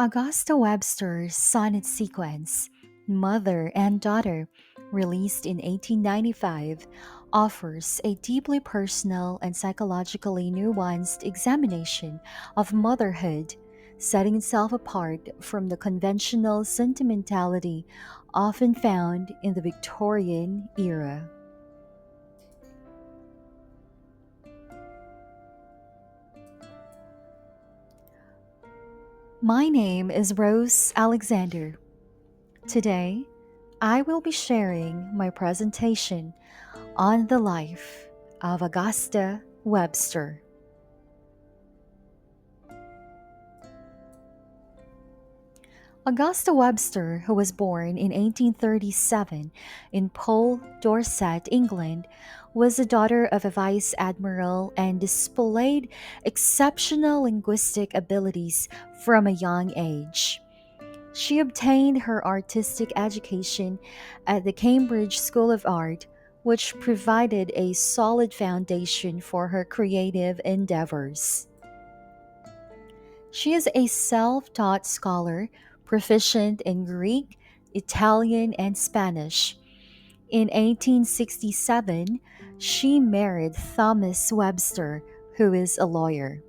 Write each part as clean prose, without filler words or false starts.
Augusta Webster's sonnet sequence, Mother and Daughter, released in 1895, offers a deeply personal and psychologically nuanced examination of motherhood, setting itself apart from the conventional sentimentality often found in the Victorian era. My name is Rose Alexander. Today, I will be sharing my presentation on the life of Augusta Webster. Augusta Webster, who was born in 1837 in Pole, Dorset, England, was the daughter of a vice admiral and displayed exceptional linguistic abilities from a young age. She obtained her artistic education at the Cambridge School of Art, which provided a solid foundation for her creative endeavors. She is a self taught scholar, proficient in Greek, Italian, and Spanish. In 1867, she married Thomas Webster, who is a lawyer.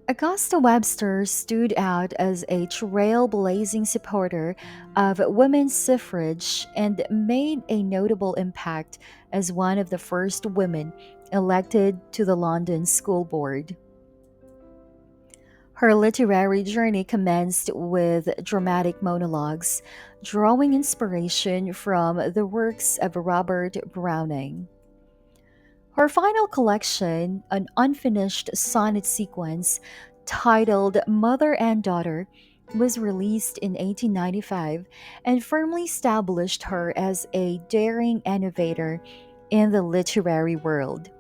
Augusta Webster stood out as a trailblazing supporter of women's suffrage and made a notable impact as one of the first women elected to the London School Board. Her literary journey commenced with dramatic monologues, drawing inspiration from the works of Robert Browning. Her final collection, an unfinished sonnet sequence titled Mother and Daughter, was released in 1895 and firmly established her as a daring innovator in the literary world.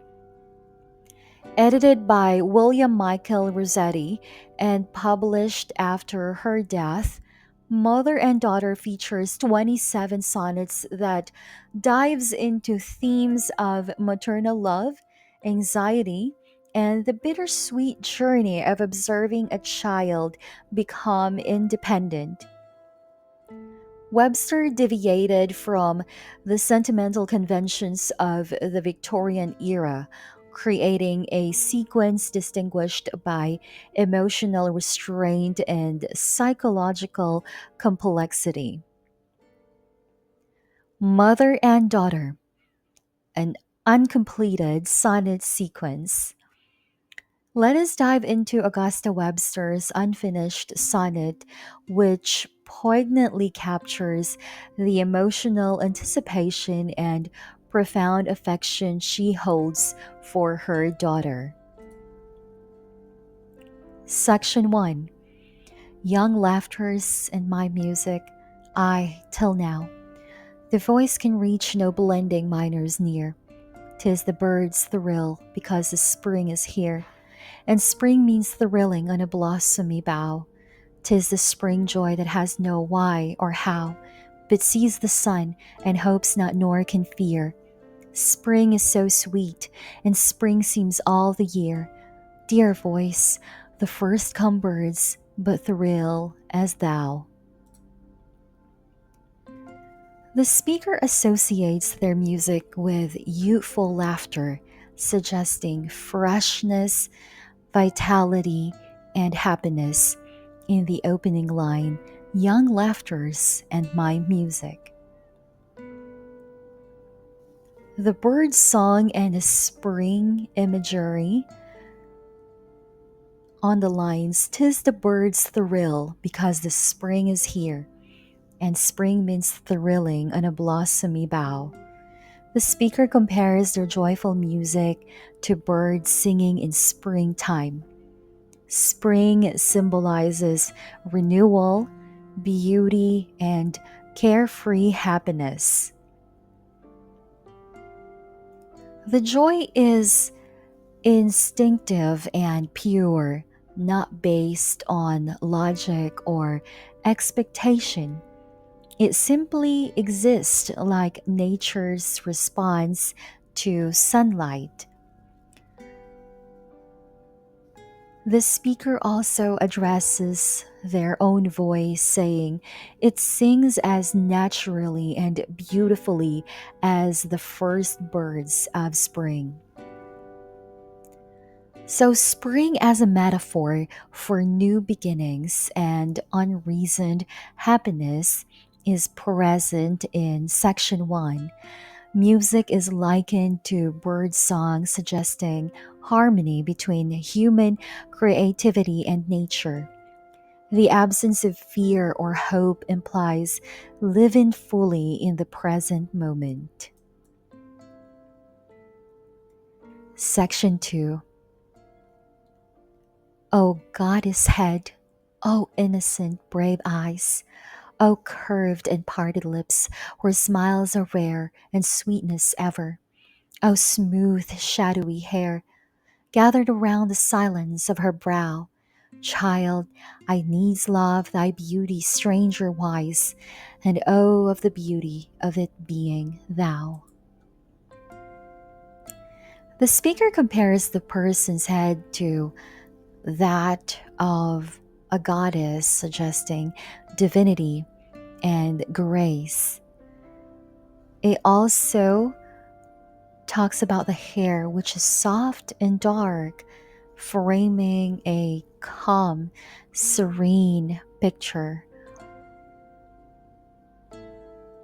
Edited by William Michael Rossetti and published after her death, Mother and Daughter features 27 sonnets that dives into themes of maternal love, anxiety, and the bittersweet journey of observing a child become independent. Webster deviated from the sentimental conventions of the Victorian era, creating a sequence distinguished by emotional restraint and psychological complexity. Mother and Daughter, an uncompleted sonnet sequence. Let us dive into Augusta Webster's unfinished sonnet, which poignantly captures the emotional anticipation and profound affection she holds for her daughter. Section 1. Young Laughters and My Music, I, till now. The voice can reach no blending minors near. 'Tis the bird's thrill because the spring is here. And spring means thrilling on a blossomy bough. 'Tis the spring joy that has no why or how, but sees the sun and hopes not nor can fear. Spring is so sweet, and spring seems all the year. Dear voice, the first come birds, but thrill as thou. The speaker associates their music with youthful laughter, suggesting freshness, vitality, and happiness in the opening line, Young Laughters and My Music. The bird song and the spring imagery on the lines, 'Tis the bird's thrill because the spring is here, and spring means thrilling on a blossomy bough. The speaker compares their joyful music to birds singing in springtime. Spring symbolizes renewal, beauty, and carefree happiness. The joy is instinctive and pure, not based on logic or expectation. It simply exists like nature's response to sunlight. The speaker also addresses their own voice, saying, "It sings as naturally and beautifully as the first birds of spring." So, spring as a metaphor for new beginnings and unreasoned happiness is present in section 1. Music is likened to bird song, suggesting harmony between human creativity and nature. The absence of fear or hope implies living fully in the present moment. Section 2. O goddess head, O innocent, brave eyes, O curved and parted lips, where smiles are rare and sweetness ever, O smooth, shadowy hair, gathered around the silence of her brow. Child, I needs love thy beauty stranger wise, and oh, of the beauty of it being thou. The speaker compares the person's head to that of a goddess, suggesting divinity and grace. It also talks about the hair, which is soft and dark, framing a calm, serene picture.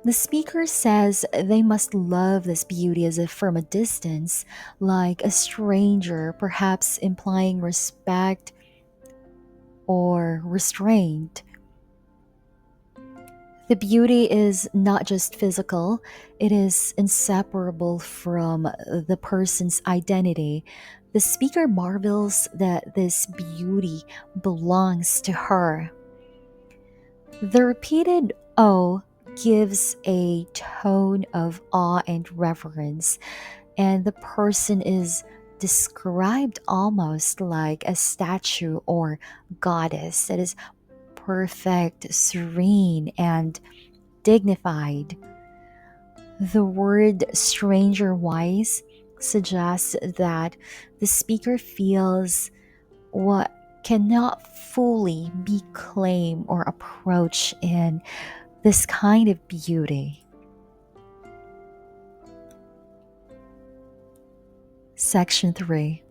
The speaker says they must love this beauty as if from a distance, like a stranger, perhaps implying respect or restraint. The beauty is not just physical, it is inseparable from the person's identity. The speaker marvels that this beauty belongs to her. The repeated O gives a tone of awe and reverence, and the person is described almost like a statue or goddess that is perfect, serene, and dignified. The word stranger wise suggests that the speaker feels what cannot fully be claimed or approached in this kind of beauty. Section 3.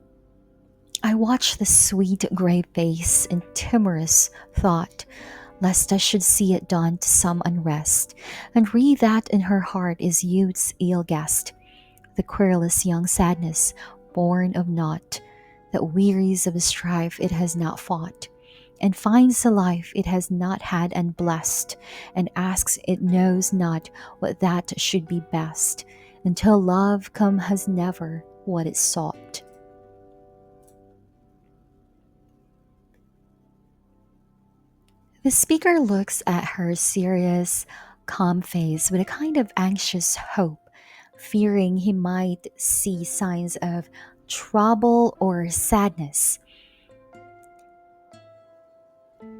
I watch the sweet gray face in timorous thought, lest I should see it dawn to some unrest, and read that in her heart is youth's ill guest, the querulous young sadness, born of naught, that wearies of the strife it has not fought, and finds the life it has not had unblessed, and asks it knows not what that should be best, until love come has never what it sought. The speaker looks at her serious, calm face with a kind of anxious hope, fearing he might see signs of trouble or sadness.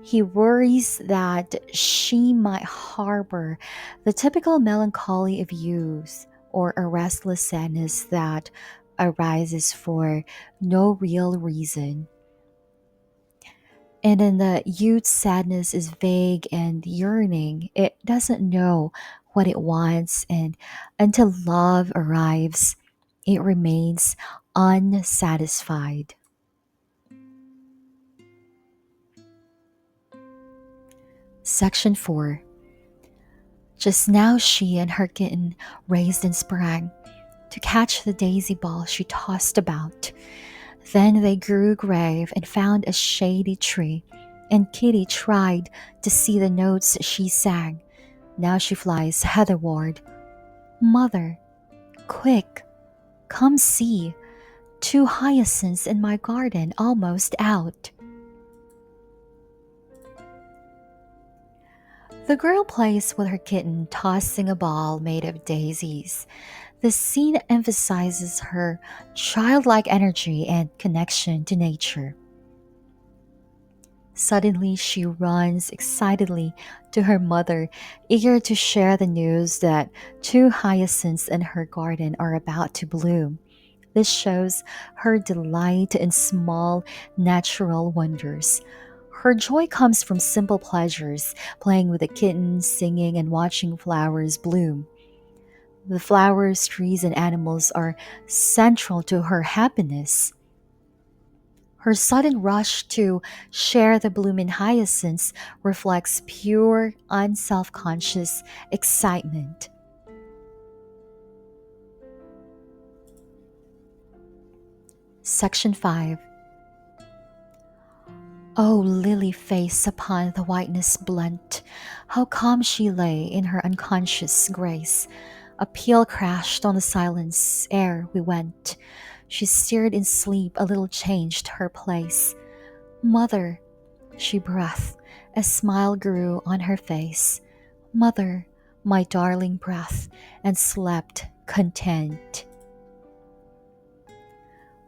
He worries that she might harbor the typical melancholy of youth or a restless sadness that arises for no real reason. And then the youth's sadness is vague and yearning. It doesn't know what it wants, and until love arrives, it remains unsatisfied. Section 4. Just now she and her kitten raised and sprang to catch the daisy ball she tossed about. Then they grew grave and found a shady tree, and Kitty tried to see the notes she sang. Now she flies heatherward. Mother, quick, come see, 2 hyacinths in my garden almost out. The girl plays with her kitten, tossing a ball made of daisies. The scene emphasizes her childlike energy and connection to nature. Suddenly, she runs excitedly to her mother, eager to share the news that 2 hyacinths in her garden are about to bloom. This shows her delight in small, natural wonders. Her joy comes from simple pleasures, playing with the kittens, singing, and watching flowers bloom. The flowers, trees, and animals are central to her happiness. Her sudden rush to share the blooming hyacinths reflects pure, unself conscious excitement. Section 5. Oh, lily face upon the whiteness blent, how calm she lay in her unconscious grace. A peal crashed on the silence ere we went. She stirred in sleep, a little changed her place. Mother, she breathed, a smile grew on her face. Mother, my darling breath, and slept content.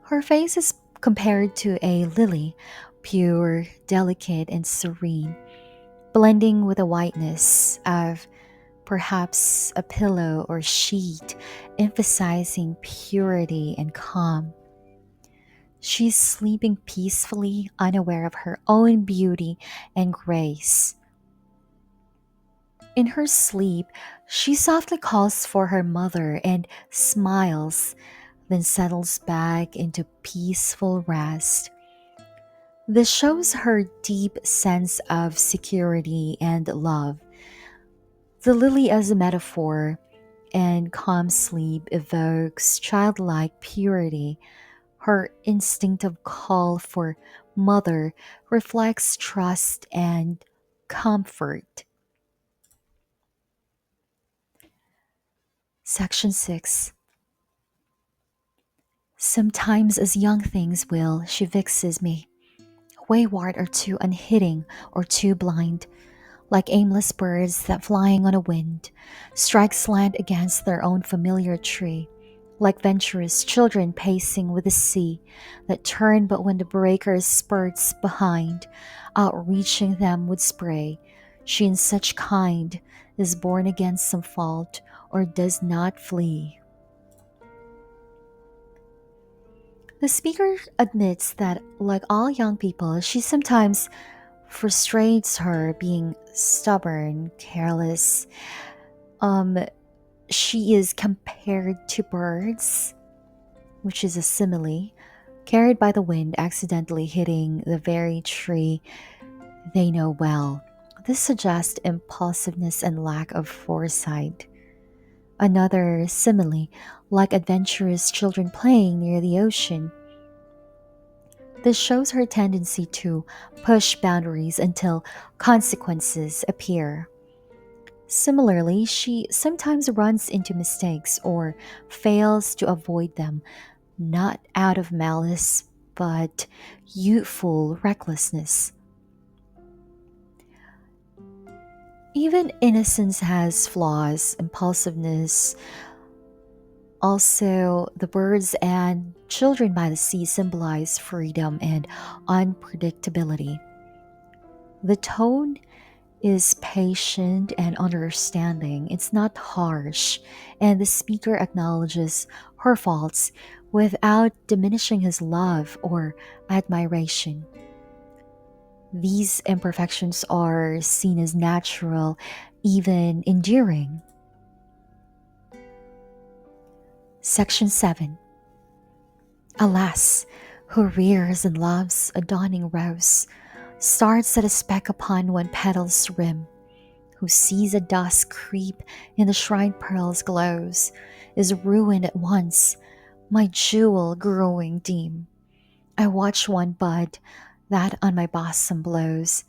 Her face is compared to a lily, pure, delicate, and serene, blending with the whiteness of perhaps a pillow or sheet, emphasizing purity and calm. She's sleeping peacefully, unaware of her own beauty and grace. In her sleep, she softly calls for her mother and smiles, then settles back into peaceful rest. This shows her deep sense of security and love. The lily as a metaphor and calm sleep evokes childlike purity. Her instinctive call for mother reflects trust and comfort. Section 6. Sometimes, as young things will, she vexes me, wayward or too unhitting or too blind, like aimless birds that flying on a wind strike slant against their own familiar tree, like venturous children pacing with the sea that turn but when the breaker spurts behind, outreaching them with spray. She in such kind is born against some fault or does not flee. The speaker admits that, like all young people, she sometimes frustrates her being stubborn, careless. Um, she is compared to birds, which is a simile, carried by the wind, accidentally hitting the very tree they know well. This suggests impulsiveness and lack of foresight. Another simile, like adventurous children playing near the ocean. This shows her tendency to push boundaries until consequences appear. Similarly, she sometimes runs into mistakes or fails to avoid them, not out of malice, but youthful recklessness. Even innocence has flaws, impulsiveness. Also, the birds and children by the sea symbolize freedom and unpredictability. The tone is patient and understanding. It's not harsh, and the speaker acknowledges her faults without diminishing his love or admiration. These imperfections are seen as natural, even endearing. Section 7. Alas, who rears and loves a dawning rose, starts at a speck upon one petal's rim, who sees a dusk creep in the shrine pearl's glows, is ruined at once, my jewel growing dim. I watch one bud that on my bosom blows.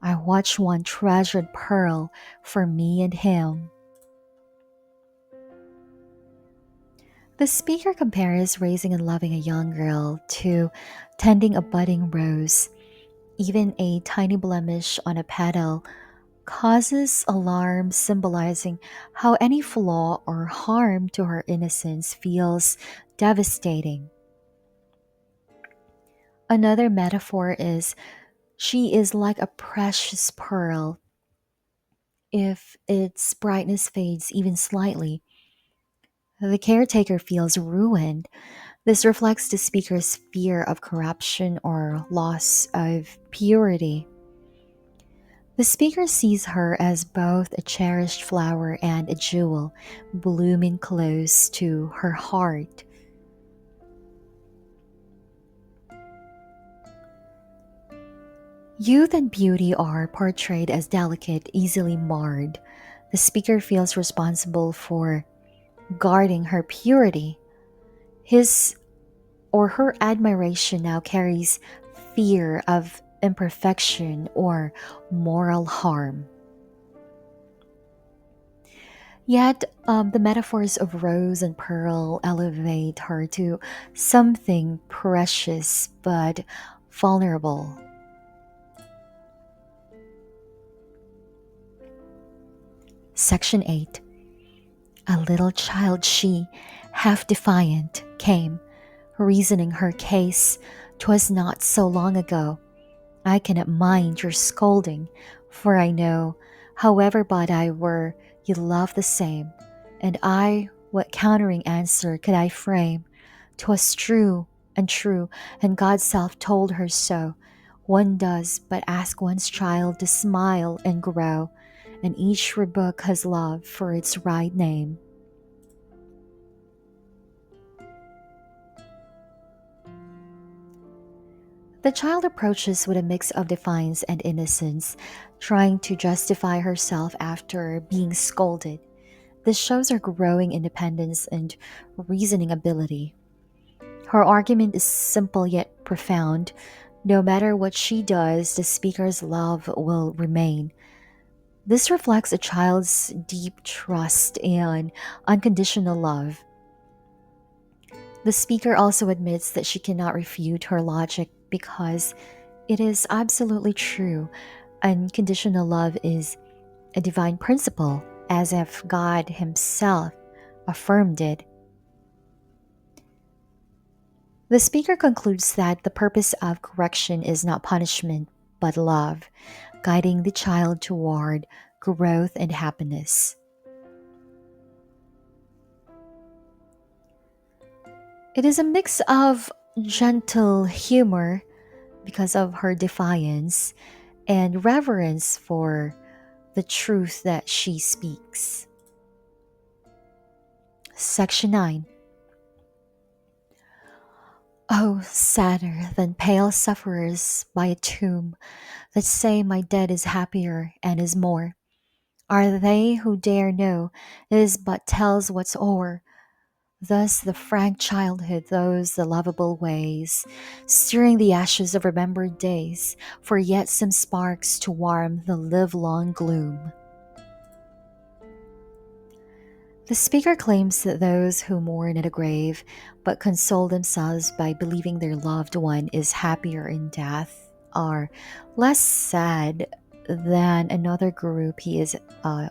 I watch one treasured pearl for me and him. The speaker compares raising and loving a young girl to tending a budding rose. Even a tiny blemish on a petal causes alarm, symbolizing how any flaw or harm to her innocence feels devastating. Another metaphor is she is like a precious pearl. If its brightness fades even slightly, the caretaker feels ruined. This reflects the speaker's fear of corruption or loss of purity. The speaker sees her as both a cherished flower and a jewel blooming close to her heart. Youth and beauty are portrayed as delicate, easily marred. The speaker feels responsible for guarding her purity. His or her admiration now carries fear of imperfection or moral harm. Yet, the metaphors of rose and pearl elevate her to something precious but vulnerable. Section 8. A little child she, half defiant, came, reasoning her case. 'Twas not so long ago. I cannot mind your scolding, for I know, however bad I were, you love the same. And I, what countering answer could I frame? 'Twas true, and God's self told her so. One does but ask one's child to smile and grow, and each rebuke has love for its right name. The child approaches with a mix of defiance and innocence, trying to justify herself after being scolded. This shows her growing independence and reasoning ability. Her argument is simple yet profound. No matter what she does, the speaker's love will remain. This reflects a child's deep trust and unconditional love. The speaker also admits that she cannot refute her logic because it is absolutely true. Unconditional love is a divine principle, as if God Himself affirmed it. The speaker concludes that the purpose of correction is not punishment, but love, guiding the child toward growth and happiness. It is a mix of gentle humor because of her defiance and reverence for the truth that she speaks. Section 9. Oh, sadder than pale sufferers by a tomb that say my dead is happier and is more, are they who dare know is but tells what's o'er. Thus the frank childhood, those the lovable ways, stirring the ashes of remembered days, for yet some sparks to warm the livelong gloom. The speaker claims that those who mourn at a grave but console themselves by believing their loved one is happier in death are less sad than another group he is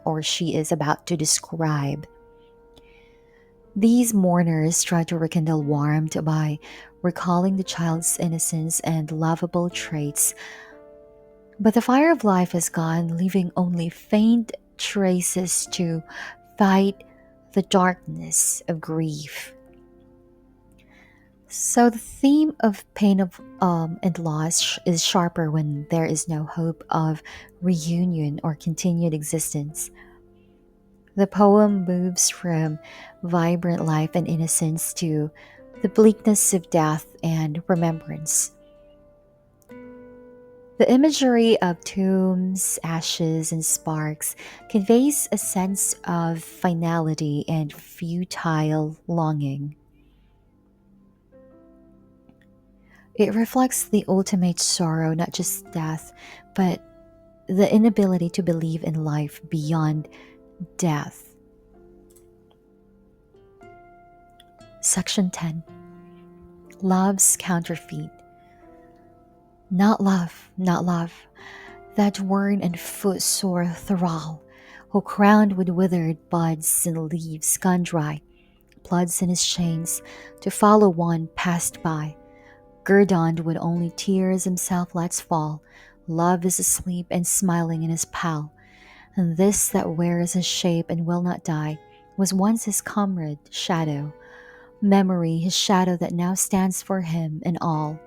or she is about to describe. These mourners try to rekindle warmth by recalling the child's innocence and lovable traits, but the fire of life is gone, leaving only faint traces to fight the darkness of grief. So the theme of pain and loss is sharper when there is no hope of reunion or continued existence. The poem moves from vibrant life and innocence to the bleakness of death and remembrance. The imagery of tombs, ashes, and sparks conveys a sense of finality and futile longing. It reflects the ultimate sorrow, not just death, but the inability to believe in life beyond death. Section 10. Love's Counterfeit. Not love, not love, that worn and footsore thrall, who crowned with withered buds and leaves gone dry, plaids in his chains, to follow one passed by, guerdoned with only tears himself lets fall. Love is asleep and smiling in his pall, and this that wears his shape and will not die was once his comrade, shadow. memory, his shadow that now stands for him and all.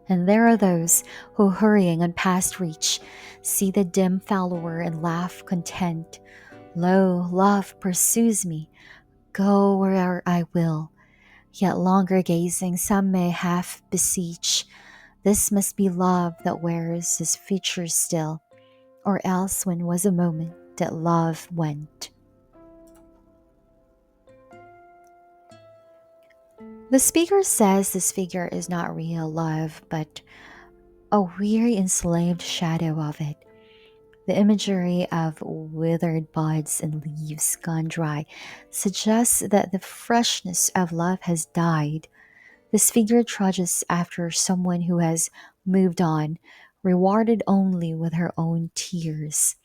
And there are those who, hurrying on past reach, see the dim follower and laugh content. Lo, love pursues me, go where'er I will. Yet longer gazing, some may half beseech. This must be love that wears his features still, or else when was a moment that love went. The speaker says this figure is not real love, but a weary enslaved shadow of it. The imagery of withered buds and leaves gone dry suggests that the freshness of love has died. This figure trudges after someone who has moved on, rewarded only with her own tears.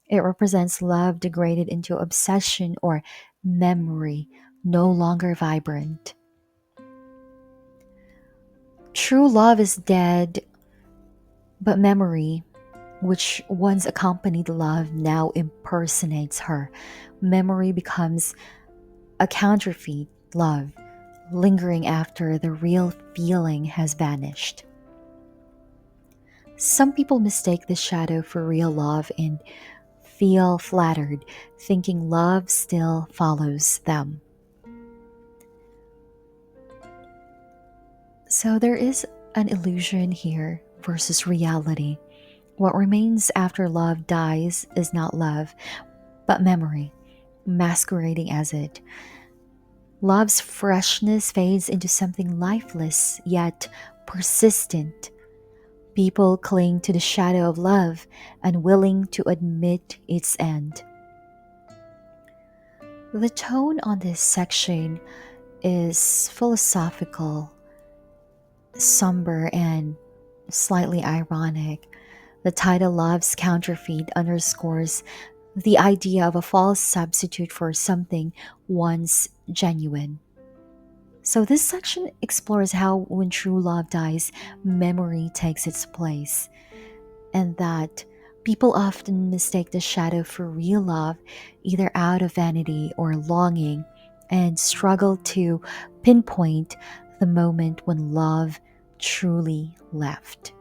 It represents love degraded into obsession or memory, no longer vibrant. True love is dead, but memory, which once accompanied love, now impersonates her. Memory becomes a counterfeit love, lingering after the real feeling has vanished. Some people mistake the shadow for real love and feel flattered, thinking love still follows them. So there is an illusion here versus reality. What remains after love dies is not love, but memory, masquerading as it. Love's freshness fades into something lifeless yet persistent. People cling to the shadow of love, unwilling to admit its end. The tone on this section is philosophical, somber, and slightly ironic. The title Love's Counterfeit underscores the idea of a false substitute for something once genuine. So, this section explores how, when true love dies, memory takes its place, and that people often mistake the shadow for real love, either out of vanity or longing, and struggle to pinpoint the moment when love truly left.